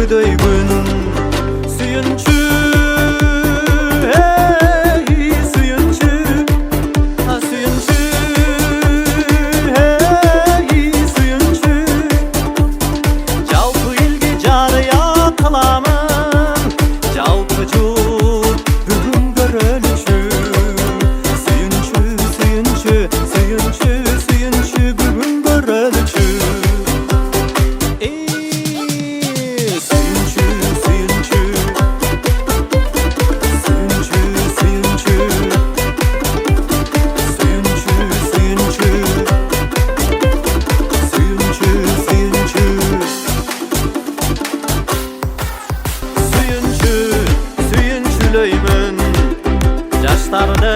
бүгүнкүдөй күн сүйүнчү сүйүнчү сүйүнчү сүйүнчү жалпы элге жарыя кыламын жалпы жұрт бүгүн көрөлүчү сүйүнчү сүйүнчү сүйүнчү сүйүнчү бүгүн көрөлүчү жаштарды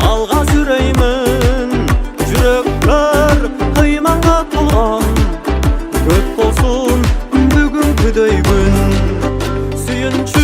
алға жүреймін жүректер кыймаңга толгон көп болсун бүгүнкүдөй күн сүйүнчү